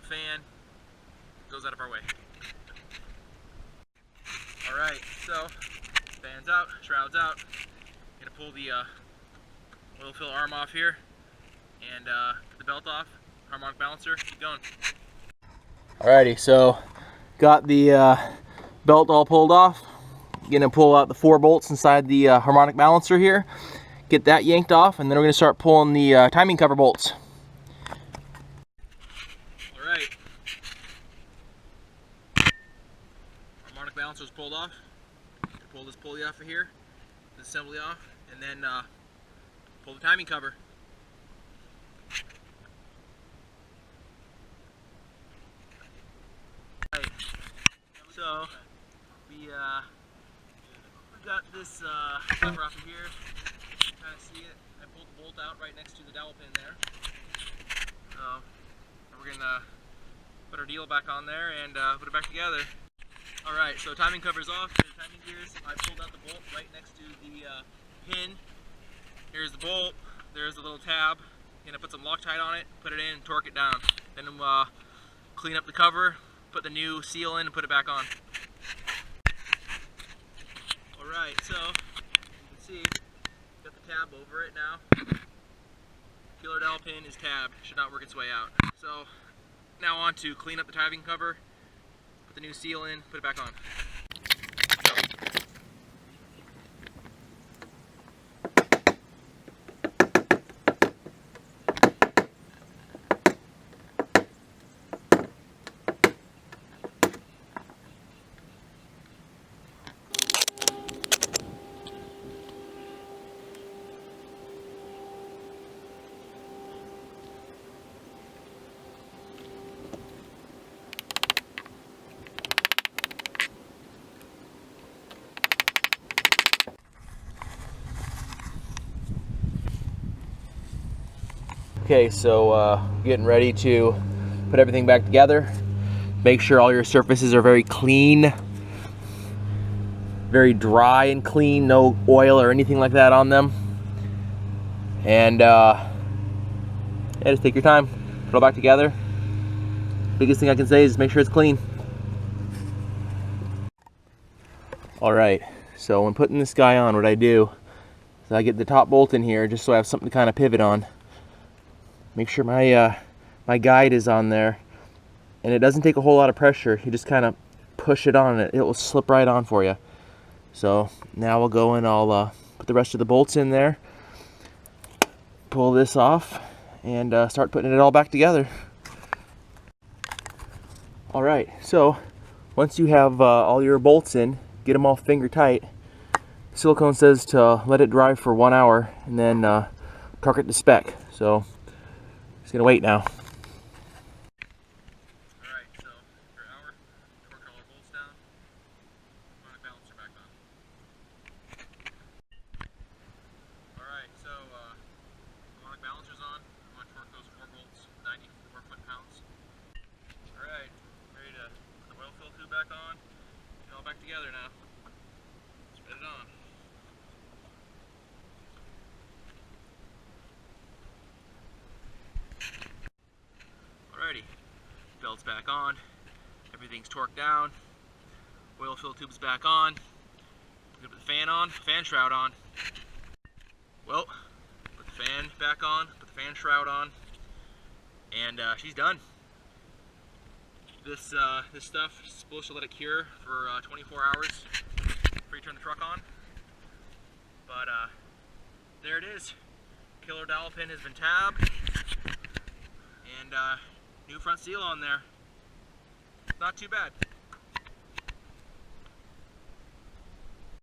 fan goes out of our way. Alright, so fan's out, shroud's out. Gonna pull the oil fill arm off here and put the belt off, harmonic balancer, keep going. Alrighty, so got the belt all pulled off. Gonna pull out the 4 bolts inside the harmonic balancer here, get that yanked off, and then we're gonna start pulling the timing cover bolts. Alright, harmonic balancer is pulled off. Pull this pulley off of here, this assembly off, and then pull the timing cover. Right. So we got this cover off of here. You kind of see it. I pulled the bolt out right next to the dowel pin there. So we're gonna put our deal back on there and put it back together. Alright, so timing cover's off. Here's the timing gears. I pulled out the bolt right next to the pin. Here's the bolt. There's the little tab. Gonna put some Loctite on it, put it in, torque it down. Then clean up the cover, put the new seal in, and put it back on. Alright, so you can see, got the tab over it now. Killer dowel pin is tabbed, should not work its way out. So now on to clean up the timing cover, put the new seal in, put it back on. Okay, so getting ready to put everything back together. Make sure all your surfaces are very clean, very dry and clean, no oil or anything like that on them. And yeah, just take your time, put it all back together. Biggest thing I can say is make sure it's clean. Alright, so when putting this guy on, what I do is I get the top bolt in here just so I have something to kind of pivot on. Make sure my guide is on there, and it doesn't take a whole lot of pressure. You just kind of push it on, and it will slip right on for you. So now we'll go and I'll put the rest of the bolts in there, pull this off, and start putting it all back together. Alright, so once you have all your bolts in, get them all finger tight. Silicone says to let it dry for 1 hour and then torque it to spec. So just gonna wait now. Alright, so for an hour, torque all our bolts down, harmonic balancer back on. Alright, so harmonic balancer's on. I'm gonna torque those 4 bolts, 94 foot-pounds. Alright, ready to put the oil fill tube back on. Get it all back together now. Spread it on. Alrighty, belt's back on, everything's torqued down, oil fill tube's back on. We're gonna put the fan on, fan shroud on. Well, put the fan back on, put the fan shroud on, and she's done. This stuff is supposed to let it cure for 24 hours before you turn the truck on. But there it is. Killer dowel pin has been tabbed, and new front seal on there. Not too bad.